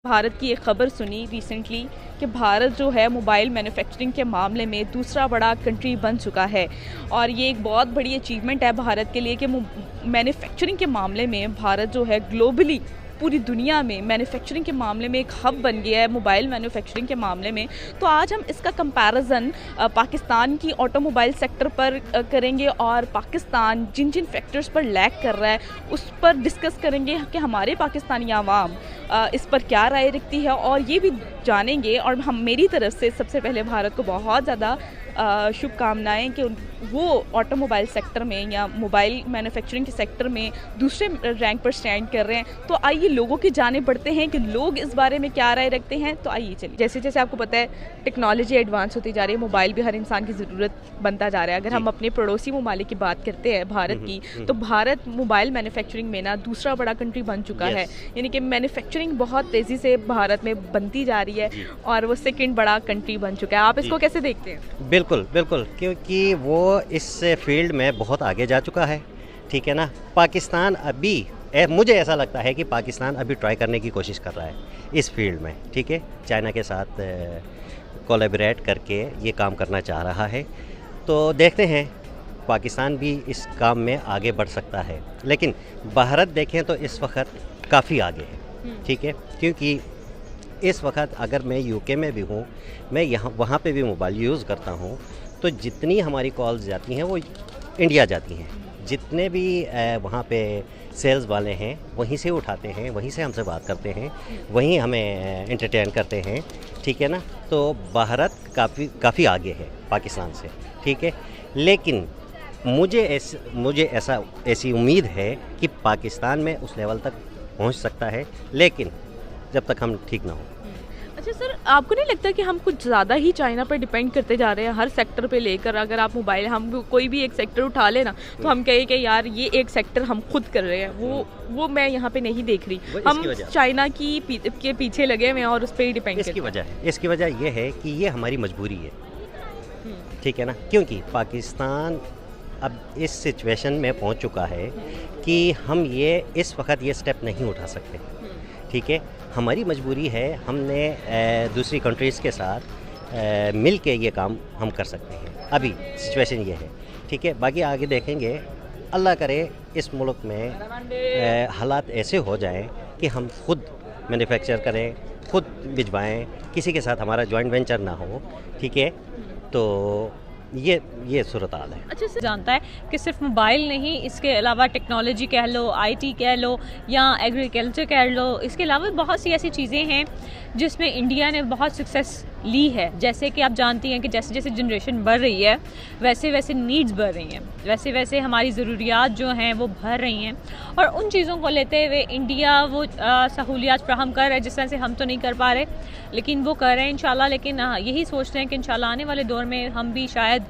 भारत की एक खबर सुनी रिसेंटली कि भारत जो है मोबाइल मैन्युफैक्चरिंग के मामले में दूसरा बड़ा कंट्री बन चुका है। और ये एक बहुत बड़ी अचीवमेंट है भारत के लिए कि मैन्युफैक्चरिंग के मामले में भारत जो है ग्लोबली पूरी दुनिया में मैन्युफैक्चरिंग के मामले में एक हब बन गया है मोबाइल मैन्युफैक्चरिंग के मामले में। तो आज हम इसका कंपैरिजन पाकिस्तान की ऑटोमोबाइल सेक्टर पर करेंगे और पाकिस्तान जिन जिन फैक्टर्स पर लैग कर रहा है उस पर डिस्कस करेंगे कि हमारे पाकिस्तानी आवाम इस पर क्या राय रखती है, और ये भी जानेंगे। और हम मेरी तरफ से सबसे पहले भारत को बहुत ज़्यादा शुभकामनाएं कि वो ऑटोमोबाइल सेक्टर में या मोबाइल मैन्युफैक्चरिंग के सेक्टर में दूसरे रैंक पर स्टैंड कर रहे हैं। तो आइए लोगों की जाने पड़ते हैं कि लोग इस बारे में क्या राय रखते हैं। तो आइए चलिए, जैसे जैसे आपको पता है टेक्नोलॉजी एडवांस होती जा रही है, मोबाइल भी हर इंसान की ज़रूरत बनता जा रहा है। अगर हम अपने पड़ोसी ममालिक की बात करते हैं भारत की, तो भारत मोबाइल मैन्युफैक्चरिंग में ना दूसरा बड़ा कंट्री बन चुका है। यानी कि मैन्युफैक्चरिंग बहुत तेज़ी से भारत में बनती जा रही है और वो सेकेंड बड़ा कंट्री बन चुका है। आप इसको कैसे देखते हैं? बिल्कुल बिल्कुल, क्योंकि वो इस फील्ड में बहुत आगे जा चुका है। ठीक है ना। पाकिस्तान अभी मुझे ऐसा लगता है कि पाकिस्तान अभी ट्राई करने की कोशिश कर रहा है इस फील्ड में। ठीक है, चाइना के साथ कोलैबोरेट करके ये काम करना चाह रहा है। तो देखते हैं पाकिस्तान भी इस काम में आगे बढ़ सकता है। लेकिन भारत देखें तो इस वक्त काफ़ी आगे है। ठीक है, क्योंकि इस वक्त अगर मैं यूके में भी हूँ, मैं वहाँ पे भी मोबाइल यूज़ करता हूँ, तो जितनी हमारी कॉल्स जाती हैं वो इंडिया जाती हैं। जितने भी वहाँ पे सेल्स वाले हैं वहीं से उठाते हैं, वहीं से हमसे बात करते हैं, वहीं हमें एंटरटेन करते हैं। ठीक है ना। तो भारत काफ़ी आगे है पाकिस्तान से। ठीक है, लेकिन मुझे ऐसी उम्मीद है कि पाकिस्तान में उस लेवल तक पहुँच सकता है, लेकिन जब तक हम ठीक ना हो। अच्छा सर, आपको नहीं लगता कि हम कुछ ज़्यादा ही चाइना पर डिपेंड करते जा रहे हैं हर सेक्टर पे लेकर? अगर आप मोबाइल, हम कोई भी एक सेक्टर उठा लेना तो हम कहें कि यार ये एक सेक्टर हम खुद कर रहे हैं, वो मैं यहाँ पे नहीं देख रही। हम चाइना के पीछे लगे हुए हैं और उस पर ही डिपेंड। इसकी वजह यह है कि ये हमारी मजबूरी है। ठीक है ना, क्योंकि पाकिस्तान अब इस सिचुएशन में पहुँच चुका है कि हम ये इस वक्त ये स्टेप नहीं उठा सकते। ठीक है, हमारी मजबूरी है। हमने दूसरी कंट्रीज़ के साथ मिल के ये काम हम कर सकते हैं। अभी सिचुएशन ये है। ठीक है, बाकी आगे देखेंगे। अल्लाह करे इस मुल्क में हालात ऐसे हो जाएं कि हम खुद मैन्युफैक्चर करें, खुद भिजवाएं, किसी के साथ हमारा जॉइंट वेंचर ना हो। ठीक है, तो ये सूरत हाल है। अच्छे से जानता है कि सिर्फ मोबाइल नहीं, इसके अलावा टेक्नोलॉजी कह लो, आईटी कह लो या एग्रीकल्चर कह लो, इसके अलावा बहुत सी ऐसी चीज़ें हैं जिसमें इंडिया ने बहुत सक्सेस ली है। जैसे कि आप जानती हैं कि जैसे जैसे जनरेशन बढ़ रही है वैसे वैसे नीड्स बढ़ रही हैं, वैसे वैसे हमारी ज़रूरियात जो हैं वो बढ़ रही हैं, और उन चीज़ों को लेते हुए इंडिया वो सहूलियात फ्राहम कर रहा है जिस तरह से हम तो नहीं कर पा रहे, लेकिन वो कर रहे हैं इंशाल्लाह। लेकिन यही सोचते हैं कि इंशाल्लाह आने वाले दौर में हम भी शायद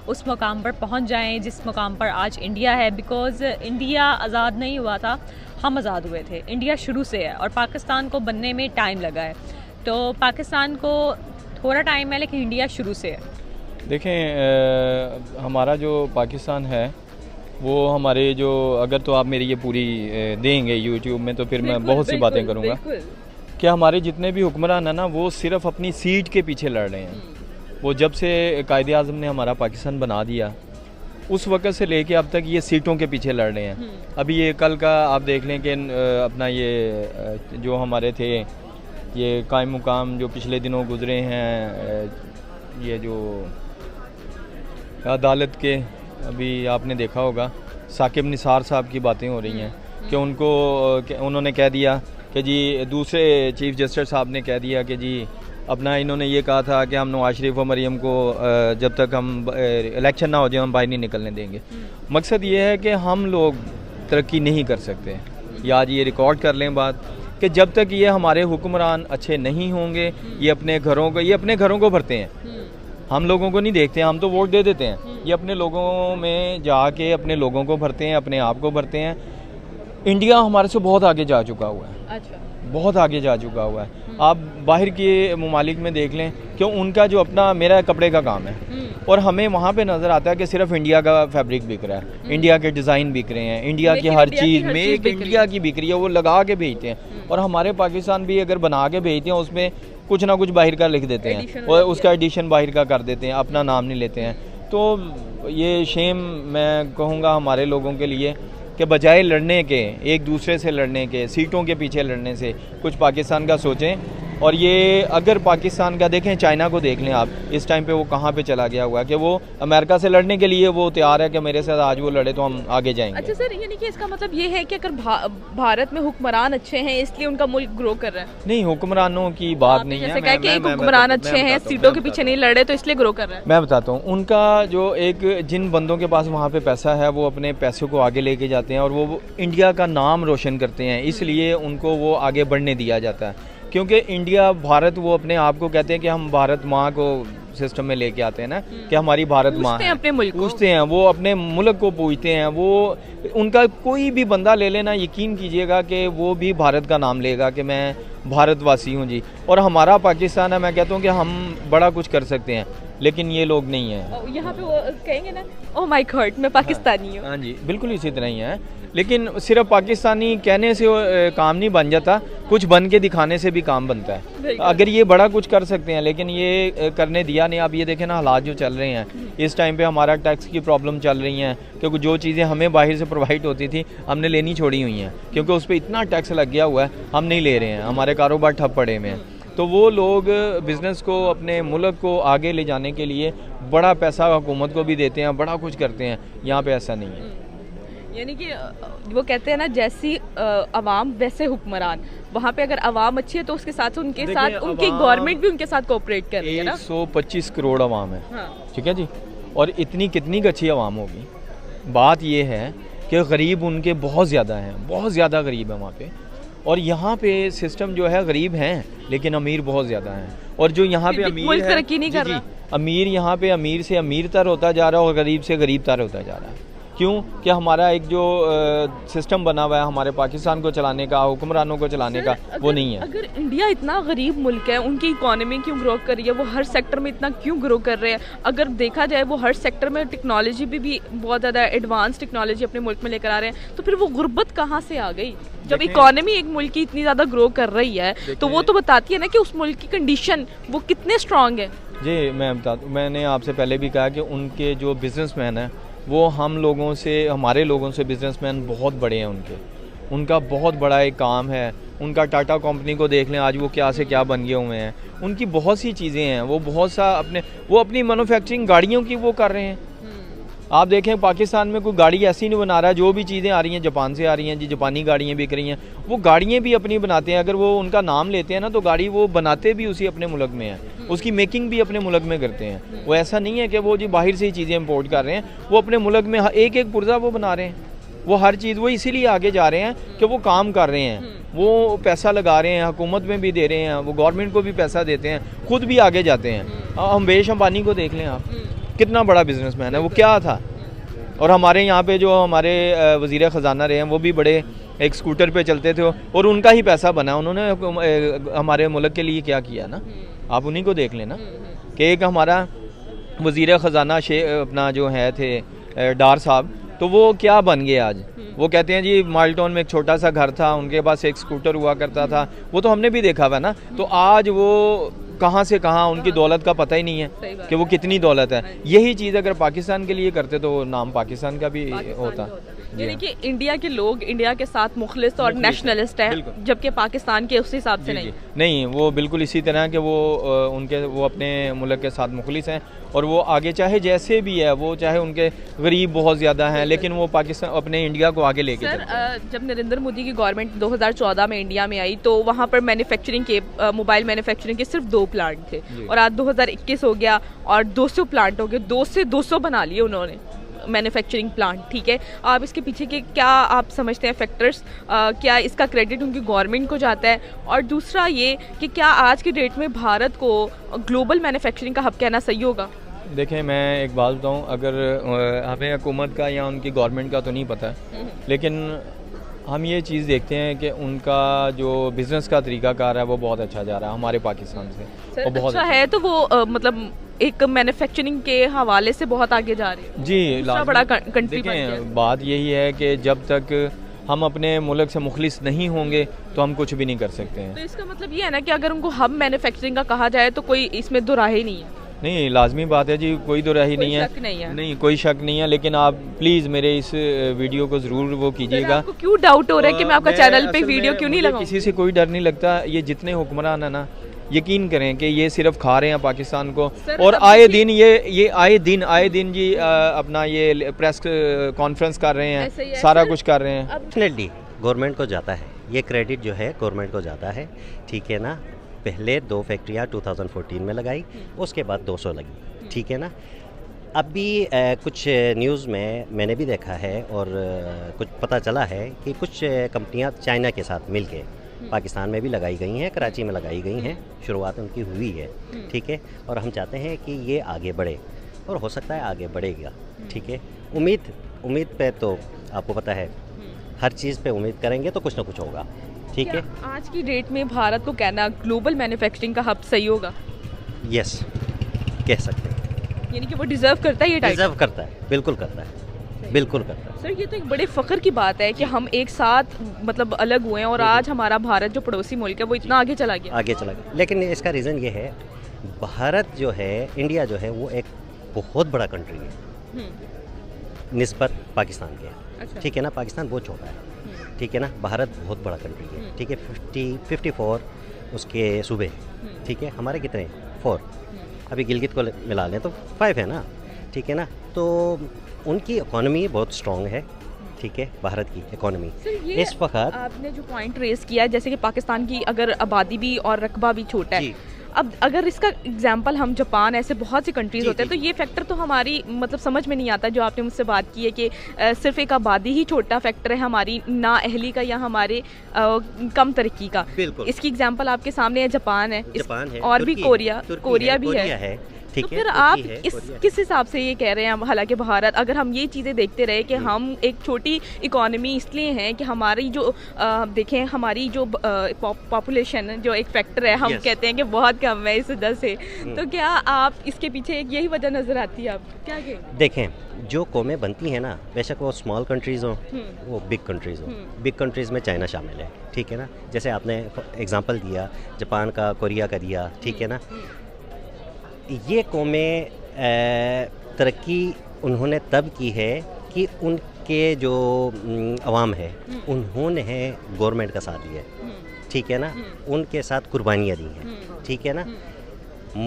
उस मुकाम पर पहुंच जाएं जिस मुकाम पर आज इंडिया है। बिकॉज़ इंडिया आज़ाद नहीं हुआ था, हम आज़ाद हुए थे। इंडिया शुरू से है और पाकिस्तान को बनने में टाइम लगा है। तो पाकिस्तान को थोड़ा टाइम है लेकिन इंडिया शुरू से है। देखें, हमारा जो पाकिस्तान है वो हमारे जो, अगर तो आप मेरी ये पूरी देंगे यूट्यूब में तो फिर मैं बहुत सी बातें करूँगा कि हमारे जितने भी हुक्मरान हैं ना वो सिर्फ अपनी सीट के पीछे लड़ रहे हैं। वो जब से कायदे आज़म ने हमारा पाकिस्तान बना दिया उस वक़्त से लेके अब तक ये सीटों के पीछे लड़ रहे हैं। अभी ये कल का आप देख लें कि अपना ये जो हमारे थे ये कायम मुकाम जो पिछले दिनों गुजरे हैं, ये जो अदालत के, अभी आपने देखा होगा साकिब निसार साहब की बातें हो रही हैं कि उन्होंने कह दिया कि जी, दूसरे चीफ जस्टिस साहब ने कह दिया कि जी अपना, इन्होंने ये कहा था कि हम नवाज शरीफ और मरीम को जब तक हम इलेक्शन ना हो जाए हम बाहर नहीं निकलने देंगे। मकसद ये है कि हम लोग तरक्की नहीं कर सकते। या आज ये रिकॉर्ड कर लें बात कि जब तक ये हमारे हुक्मरान अच्छे नहीं होंगे, ये अपने घरों को भरते हैं, हम लोगों को नहीं देखते हैं। हम तो वोट दे देते हैं, ये अपने लोगों में जाके अपने लोगों को भरते हैं, अपने आप को भरते हैं। इंडिया हमारे से बहुत आगे जा चुका हुआ है। अच्छा, बहुत आगे जा चुका हुआ है। आप बाहर के ममालिक में देख लें कि उनका जो अपना, मेरा कपड़े का काम है, और हमें वहाँ पे नज़र आता है कि सिर्फ इंडिया का फैब्रिक बिक रहा है, इंडिया के डिज़ाइन बिक रहे हैं, इंडिया की हर चीज़ मेक इंडिया की बिक रही है, वो लगा के भेजते हैं। और हमारे पाकिस्तान भी अगर बना के भेजते हैं उसमें कुछ ना कुछ बाहर का लिख देते हैं और उसका एडिशन बाहर का कर देते हैं, अपना नाम नहीं लेते हैं। तो ये शेम मैं कहूँगा हमारे लोगों के लिए कि बजाय लड़ने के, एक दूसरे से लड़ने के, सीटों के पीछे लड़ने से कुछ पाकिस्तान का सोचें। और ये अगर पाकिस्तान का देखें, चाइना को देख लें आप, इस टाइम पे वो कहाँ पे चला गया हुआ है कि वो अमेरिका से लड़ने के लिए वो तैयार है कि मेरे साथ आज वो लड़े तो हम आगे जाएंगे। अच्छा सर, यानी कि इसका मतलब ये है कि अगर भारत में हुक्मरान अच्छे हैं इसलिए उनका मुल्क ग्रो कर रहा है? नहीं, हुक्मरानों की बात नहीं है। जैसे कहा कि हुक्मरान अच्छे हैं, सीटों के पीछे नहीं लड़े तो इसलिए ग्रो कर रहा है। मैं बताता हूँ, उनका जो एक जिन बंदों के पास वहाँ पे पैसा है वो अपने पैसों को आगे लेके जाते हैं और वो इंडिया का नाम रोशन करते हैं, इसलिए उनको वो आगे बढ़ने दिया जाता है। क्योंकि इंडिया, भारत, वो अपने आप को कहते हैं कि हम भारत माँ को सिस्टम में लेके आते हैं ना, कि हमारी भारत माँ है, अपने मुल्क पूछते हैं, वो अपने मुल्क को पूछते हैं। वो उनका कोई भी बंदा ले लेना, यकीन कीजिएगा कि वो भी भारत का नाम लेगा कि मैं भारतवासी हूँ जी। और हमारा पाकिस्तान है, मैं कहता हूँ कि हम बड़ा कुछ कर सकते हैं, लेकिन ये लोग नहीं हैं। यहाँ पे वो कहेंगे ना, ओह माय गॉड मैं पाकिस्तानी हूँ। हाँ जी, बिल्कुल इसी तरह ही है। लेकिन सिर्फ पाकिस्तानी कहने से काम नहीं बन जाता, कुछ बन के दिखाने से भी काम बनता है। अगर ये बड़ा कुछ कर सकते हैं, लेकिन ये करने दिया नहीं। आप ये देखें ना, हालात जो चल रहे हैं इस टाइम पे, हमारा टैक्स की प्रॉब्लम चल रही हैं, क्योंकि जो चीज़ें हमें बाहर से प्रोवाइड होती थी हमने लेनी छोड़ी हुई हैं, क्योंकि उस पर इतना टैक्स लग गया हुआ है, हम नहीं ले रहे हैं, हमारे कारोबार ठप पड़े हुए हैं। तो वो लोग बिज़नेस को, अपने मुल्क को आगे ले जाने के लिए बड़ा पैसा हुकूमत को भी देते हैं, बड़ा कुछ करते हैं। यहाँ पे ऐसा नहीं है। यानी कि वो कहते हैं ना, जैसी अवाम वैसे हुक्मरान। वहाँ पे अगर अवाम अच्छी है तो उसके साथ उनके साथ उनकी गवर्नमेंट भी उनके साथ कोऑपरेट कर रही है ना। 125 करोड़ अवाम है, हाँ। ठीक है जी। और इतनी कितनी अच्छी अवाम होगी। बात ये है कि गरीब उनके बहुत ज़्यादा हैं, बहुत ज़्यादा गरीब है वहाँ पे। और यहाँ पे सिस्टम जो है, गरीब हैं लेकिन अमीर बहुत ज़्यादा हैं। और जो यहाँ पे अमीर है, तरक्की नहीं कर रहा। अमीर यहाँ पे अमीर से अमीर तर होता जा रहा है और गरीब से गरीब तर होता जा रहा है। क्यों? कि हमारा एक जो सिस्टम बना हुआ है हमारे पाकिस्तान को चलाने का, हुक्मरानों को चलाने का, वो नहीं है। अगर इंडिया इतना गरीब मुल्क है, उनकी इकोनॉमी क्यों ग्रो कर रही है, वो हर सेक्टर में इतना क्यों ग्रो कर रहे हैं? अगर देखा जाए वो हर सेक्टर में टेक्नोलॉजी भी बहुत ज़्यादा एडवांस टेक्नोलॉजी अपने मुल्क में लेकर आ रहे हैं, तो फिर वो गुर्बत कहाँ से आ गई? जब इकोनॉमी एक मुल्क की इतनी ज़्यादा ग्रो कर रही है तो वो तो बताती है ना कि उस मुल्क की कंडीशन वो कितने स्ट्रांग है। जी, मैंने आपसे पहले भी कहा कि उनके जो बिजनेसमैन हैं वो हम लोगों से, हमारे लोगों से बिजनेसमैन बहुत बड़े हैं। उनका बहुत बड़ा एक काम है। उनका टाटा कंपनी को देख लें, आज वो क्या से क्या बन गए हुए हैं। उनकी बहुत सी चीज़ें हैं, वो बहुत सा अपनी मैन्युफैक्चरिंग गाड़ियों की वो कर रहे हैं। आप देखें पाकिस्तान में कोई गाड़ी ऐसी नहीं बना रहा है, जो भी चीज़ें आ रही हैं जापान से आ रही हैं जी, जापानी गाड़ियाँ बिक रही हैं, वो गाड़ियाँ भी अपनी बनाते हैं। अगर वो उनका नाम लेते हैं ना तो गाड़ी वो बनाते भी उसी अपने मुल्क में है, उसकी मेकिंग भी अपने मुल्क में करते हैं। वो ऐसा नहीं है कि वो जी बाहर से ही चीज़ें इंपोर्ट कर रहे हैं, वो अपने मुल्क में एक एक पुर्जा वो बना रहे हैं। वो हर चीज़, वो इसीलिए आगे जा रहे हैं कि वो काम कर रहे हैं, वो पैसा लगा रहे हैं, हुकूमत में भी दे रहे हैं, वो गवर्नमेंट को भी पैसा देते हैं, खुद भी आगे जाते हैं। मुकेश अंबानी को देख लें आप, कितना बड़ा बिजनेसमैन है, वो क्या था। और हमारे यहाँ पे जो हमारे वज़ीर ख़जाना रहे हैं वो भी बड़े एक स्कूटर पे चलते थे और उनका ही पैसा बना। उन्होंने हमारे मुल्क के लिए क्या किया ना, आप उन्हीं को देख लेना। कि एक हमारा वज़ीर ख़जाना अपना जो है थे डार साहब, तो वो क्या बन गए आज। वो कहते हैं जी माल्टोन में एक छोटा सा घर था, उनके पास एक स्कूटर हुआ करता था, वो तो हमने भी देखा हुआ ना। तो आज वो कहाँ से कहाँ, उनकी दौलत का पता ही नहीं है कि वो कितनी दौलत है। यही चीज़ अगर पाकिस्तान के लिए करते तो नाम पाकिस्तान का भी होता। यानी कि इंडिया के लोग इंडिया के साथ मुखलिस और नेशनलिस्ट है, जबकि पाकिस्तान के उस हिसाब से नहीं। वो बिल्कुल इसी तरह के वो अपने मुल्क के साथ मुखलिस हैं और वो आगे चाहे जैसे भी है, वो चाहे उनके गरीब बहुत ज़्यादा हैं, लेकिन वो पाकिस्तान अपने इंडिया को आगे लेके चलते हैं। जब नरेंद्र मोदी की गवर्नमेंट 2014 में इंडिया में आई तो वहाँ पर मैन्युफैक्चरिंग के, मोबाइल मैन्युफैक्चरिंग के सिर्फ 2 प्लांट थे और आज 2021 हो गया और 200 प्लांट हो गए। 2 से 200 बना लिए उन्होंने मैन्युफैक्चरिंग प्लांट। ठीक है, आप इसके पीछे के क्या आप समझते हैं फैक्टर्स? क्या इसका क्रेडिट उनकी गवर्नमेंट को जाता है? और दूसरा ये कि क्या आज की डेट में भारत को ग्लोबल मैन्युफैक्चरिंग का हब कहना सही होगा? देखें, मैं एक बात बताऊं, अगर हमें हुकूमत का या उनकी गवर्नमेंट का तो नहीं पता है, लेकिन हम ये चीज़ देखते हैं कि उनका जो बिज़नेस का तरीकाकार है वो बहुत अच्छा जा रहा है हमारे पाकिस्तान से। और बहुत अच्छा है। तो वो मतलब एक मैन्युफैक्चरिंग के हवाले से बहुत आगे जा रही है। जी दूसरा बड़ा कंट्री बन गया। देखें, बात यही है कि जब तक हम अपने मुल्क से मुखलिस नहीं होंगे तो हम कुछ भी नहीं कर सकते हैं। तो इसका मतलब ये है ना कि अगर उनको हब मैन्युफैक्चरिंग का कहा जाए तो कोई इसमें दो राह ही नहीं है। नहीं, लाजमी बात है जी, कोई दो राही नहीं है। नहीं, कोई शक नहीं है, लेकिन आप प्लीज़ मेरे इस वीडियो को ज़रूर वो कीजिएगा। आपको क्यों डाउट हो रहा है कि मैं आपका चैनल पे असल वीडियो में क्यों नहीं मुझे लगाऊं? किसी से कोई डर नहीं लगता। ये जितने हुक्मरान है ना, यकीन करें कि ये सिर्फ खा रहे हैं पाकिस्तान को, और आए दिन आए दिन जी अपना ये प्रेस कॉन्फ्रेंस कर रहे हैं, सारा कुछ कर रहे हैं। डेफिनेटली गवर्नमेंट को जाता है, ये क्रेडिट जो है गवर्नमेंट को जाता है, ठीक है ना। पहले 2 फैक्ट्रियाँ 2014 में लगाई, उसके बाद 200 लगी, ठीक है ना। अभी कुछ न्यूज़ में मैंने भी देखा है और कुछ पता चला है कि कुछ कंपनियां चाइना के साथ मिलके पाकिस्तान में भी लगाई गई हैं, कराची में लगाई गई हैं, शुरुआत उनकी हुई है, ठीक है। और हम चाहते हैं कि ये आगे बढ़े और हो सकता है आगे बढ़ेगा, ठीक है। उम्मीद पे तो आपको पता है, हर चीज़ पे उम्मीद करेंगे तो कुछ ना कुछ होगा, ठीक है। आज की डेट में भारत को कहना ग्लोबल मैन्युफैक्चरिंग का हब सही होगा? यस, कह सकते हैं। यानी कि वो डिजर्व करता है ये टाइटल? डिजर्व करता है, बिल्कुल करता है, बिल्कुल करता है। सर, ये तो एक बड़े फ़ख्र की बात है कि हम एक साथ मतलब अलग हुए हैं और आज हमारा भारत जो पड़ोसी मुल्क है वो इतना आगे चला गया। लेकिन इसका रीज़न ये है, भारत जो है, इंडिया जो है, वो एक बहुत बड़ा कंट्री है निस्बत पाकिस्तान के, अच्छा। ठीक है ना। पाकिस्तान बहुत छोटा है, ठीक है ना। भारत बहुत बड़ा कंट्री है, ठीक है। 54 उसके सूबे, ठीक है। हमारे कितने? 4। अभी गिलगित को मिला लें तो 5 है ना, ठीक है ना। तो उनकी इकोनॉमी बहुत स्ट्रॉन्ग है, ठीक है, भारत की इकोनॉमी इस वक्त। आपने जो पॉइंट रेस किया, जैसे कि पाकिस्तान की अगर आबादी भी और रकबा भी छोटा है, अब अगर इसका एग्जांपल हम जापान, ऐसे बहुत सी कंट्रीज होते हैं, तो ये फैक्टर तो हमारी मतलब समझ में नहीं आता। जो आपने मुझसे बात की है कि सिर्फ एक आबादी ही छोटा फैक्टर है हमारी ना अहली का या हमारे कम तरक्की का। इसकी एग्जांपल आपके सामने है, जापान है और भी कोरिया भी है। तो फिर आप किस हिसाब से ये कह रहे हैं? हालांकि भारत, अगर हम ये चीज़ें देखते रहे कि हम एक छोटी इकोनॉमी इसलिए हैं कि हमारी जो देखें, हमारी जो पॉपुलेशन जो एक फैक्टर है, हम कहते हैं कि बहुत कम है इस वजह से, तो क्या आप इसके पीछे एक यही वजह नज़र आती है? आप क्या कहें? देखें, जो कौमें बनती हैं ना, बेशक वो स्मॉल कंट्रीज़ हों, वो बिग कंट्रीज़ हों, बिग कंट्रीज़ में चाइना शामिल है, ठीक है ना। जैसे आपने एग्जांपल दिया जापान का, कोरिया का दिया, ठीक है ना। ये कौमें तरक्की उन्होंने तब की है कि उनके जो अवाम है, उन्होंने गवर्नमेंट का साथ दिया, ठीक है ना, उनके साथ कुर्बानियाँ दी हैं, ठीक है ना।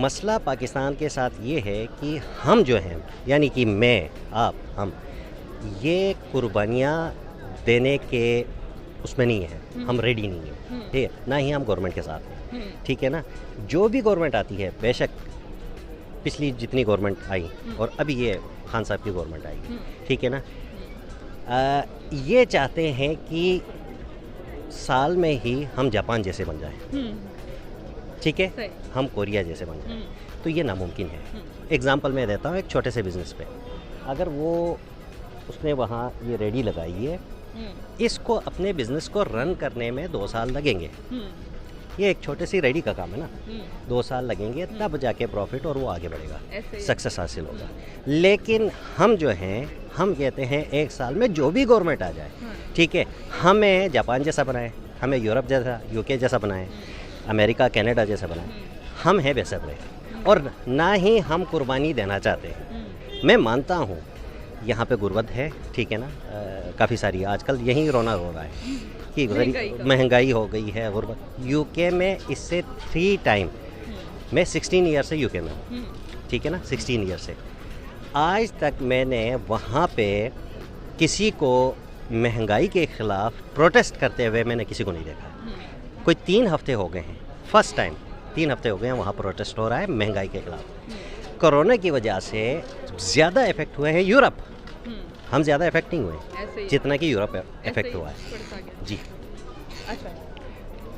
मसला पाकिस्तान के साथ ये है कि हम जो हैं, यानी कि मैं, आप, हम, ये कुर्बानियाँ देने के उसमें नहीं है, हम रेडी नहीं हैं, ठीक है ना। ही हम गवर्नमेंट के साथ हैं, ठीक है ना। जो भी गवर्नमेंट आती है, बेशक पिछली जितनी गवर्नमेंट आई और अभी ये खान साहब की गवर्नमेंट आई, ठीक है ना, ये चाहते हैं कि साल में ही हम जापान जैसे बन जाएं, ठीक है, हम कोरिया जैसे बन जाएं। तो ये नामुमकिन है। एग्जांपल मैं देता हूँ एक छोटे से बिज़नेस पे। अगर उसने वहाँ ये रेडी लगाई है, इसको अपने बिज़नेस को रन करने में 2 साल लगेंगे। ये एक छोटे सी रेडी का काम है ना, 2 साल लगेंगे, तब जाके प्रॉफिट और वो आगे बढ़ेगा, सक्सेस हासिल होगा। लेकिन हम जो हैं, हम कहते हैं 1 साल में जो भी गवर्नमेंट आ जाए, ठीक है, हमें जापान जैसा बनाए, हमें यूरोप जैसा, यूके जैसा बनाए, अमेरिका कनाडा जैसा बनाए। हम हैं वैसे बड़े, और ना ही हम कुर्बानी देना चाहते हैं। मैं मानता हूँ यहाँ पे गुर्बत है, ठीक है ना, काफ़ी सारी आजकल यही रोना रो रहा है कि महंगाई हो गई है, गुर्बत। यूके में इससे 3 टाइम, मैं 16 ईयर से यूके में हूँ, ठीक है ना, 16 ईयर से आज तक मैंने वहाँ पे किसी को महंगाई के ख़िलाफ़ प्रोटेस्ट करते हुए मैंने किसी को नहीं देखा। कोई 3 हफ्ते हो गए हैं, फर्स्ट टाइम 3 हफ्ते हो गए हैं वहाँ प्रोटेस्ट हो रहा है महंगाई के ख़िलाफ़। कोरोना की वजह से ज़्यादा इफ़ेक्ट हुए हैं यूरोप, हम ज़्यादा इफेक्ट नहीं हुए जितना कि यूरोप इफेक्ट हुआ है। जी, अच्छा,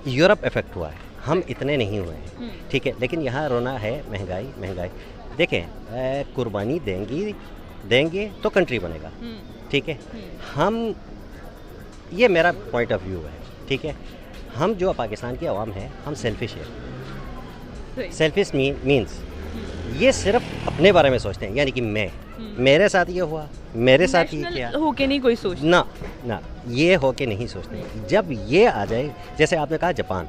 यूरोप इफेक्ट हुआ है, हम इतने नहीं हुए हैं, ठीक है। लेकिन यहाँ रोना है महंगाई। देखें, कुर्बानी देंगे तो कंट्री बनेगा, ठीक है। हम, ये मेरा पॉइंट ऑफ व्यू है, ठीक है। हम जो पाकिस्तान की आवाम है, हम सेल्फिश है। सेल्फिश मीन्स ये सिर्फ अपने बारे में सोचते हैं, यानी कि मैं, मेरे साथ ये हुआ, मेरे साथ ये किया, होके नहीं कोई सोच। ना ना, ये होके नहीं सोचते। जब ये आ जाए, जैसे आपने कहा जापान,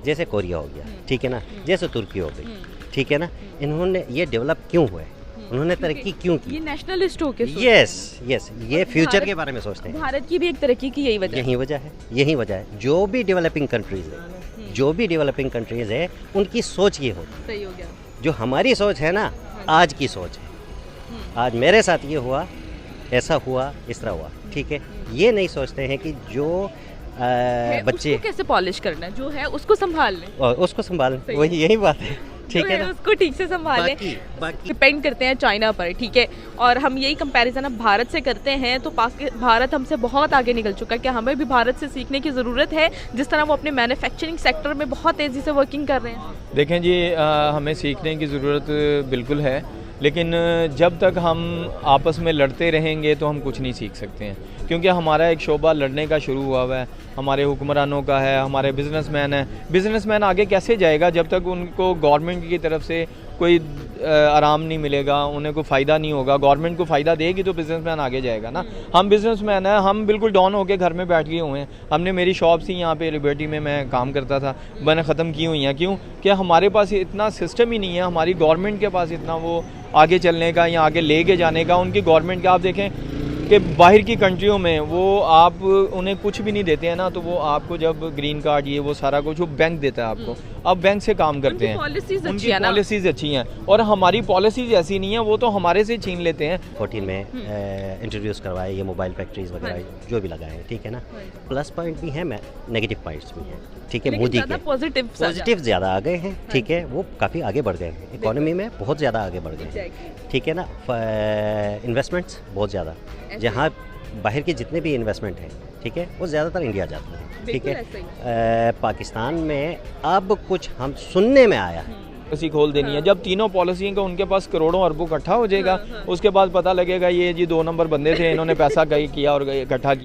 जैसे कोरिया हो गया, ठीक है ना, जैसे तुर्की हो गई, ठीक है ना, इन्होंने ये डेवलप क्यों हुए, उन्होंने तरक्की क्यों की? ये नेशनलिस्ट होके यस यस, ये फ्यूचर के बारे में सोचते हैं। भारत की भी एक तरक्की की यही वजह यही वजह है, यही वजह है। जो भी डेवलपिंग कंट्रीज है, जो भी डेवलपिंग कंट्रीज है, उनकी सोच ये होती है। सही हो गया। जो हमारी सोच है ना, आज की सोच है, आज मेरे साथ ये हुआ, ऐसा हुआ, इस तरह हुआ, ठीक है। ये नहीं सोचते हैं कि जो बच्चे उसको कैसे पॉलिश करना है, जो है उसको संभाल लें, और उसको संभाल, वही यही बात है, ठीक है ना, उसको ठीक से संभालें। बाकी डिपेंड करते हैं चाइना पर, ठीक है। और हम यही कंपैरिजन अब भारत से करते हैं तो भारत हमसे बहुत आगे निकल चुका है। क्या हमें भी भारत से सीखने की ज़रूरत है, जिस तरह वो अपने मैन्युफैक्चरिंग सेक्टर में बहुत तेज़ी से वर्किंग कर रहे हैं? देखें जी, हमें सीखने की ज़रूरत बिल्कुल है, लेकिन जब तक हम आपस में लड़ते रहेंगे तो हम कुछ नहीं सीख सकते हैं, क्योंकि हमारा एक शोबा लड़ने का शुरू हुआ है, हमारे हुक्मरानों का है, हमारे बिजनेसमैन है। बिजनेसमैन आगे कैसे जाएगा जब तक उनको गवर्नमेंट की तरफ से कोई आराम नहीं मिलेगा, उन्हें कोई फ़ायदा नहीं होगा। गवर्नमेंट को फ़ायदा देगी तो बिजनेसमैन आगे जाएगा ना। हम बिजनेसमैन हैं, हम बिल्कुल डाउन होकर घर में बैठ गए हुए हैं। हमने, मेरी शॉप थी यहाँ पे लिबर्टी में, मैं काम करता था, मैंने ख़त्म की हुई हैं। क्यों? कि हमारे पास इतना सिस्टम ही नहीं है, हमारी गवर्नमेंट के पास इतना वो आगे चलने का या आगे लेके जाने का। उनकी गवर्नमेंट का आप देखें कि बाहर की कंट्रियों में वो आप उन्हें कुछ भी नहीं देते हैं ना, तो वो आपको जब ग्रीन कार्ड ये वो सारा कुछ वो बैंक देता है आपको। अब बैंक से काम करते हैं, उनकी पॉलिसीज़ अच्छी हैं, और हमारी पॉलिसीज़ ऐसी नहीं है, वो तो हमारे से छीन लेते हैं। 14 में इंट्रोड्यूस करवाए ये मोबाइल फैक्ट्रीज वगैरह जो भी लगाए हैं, ठीक है ना। प्लस पॉइंट भी है, नेगेटिव पॉइंट्स भी हैं, ठीक है। मोदी के पॉजिटिव ज़्यादा आ गए हैं, ठीक है, वो काफ़ी आगे बढ़ गए हैं, इकोनॉमी में बहुत ज़्यादा आगे बढ़ गए हैं, ठीक है ना। इन्वेस्टमेंट्स बहुत ज़्यादा, जहाँ बाहर के जितने भी इन्वेस्टमेंट हैं, ठीक है, वो ज़्यादातर इंडिया जाते हैं, ठीक है। पाकिस्तान में अब कुछ हम सुनने में आया है, पॉलिसी खोल देनी है। जब तीनों पॉलिसी का उनके पास करोड़ों अरबों इकट्ठा हो जाएगा, उसके बाद पता लगेगा ये जी 2 नंबर बंदे थे, इन्होंने पैसा किया और इकट्ठा किया।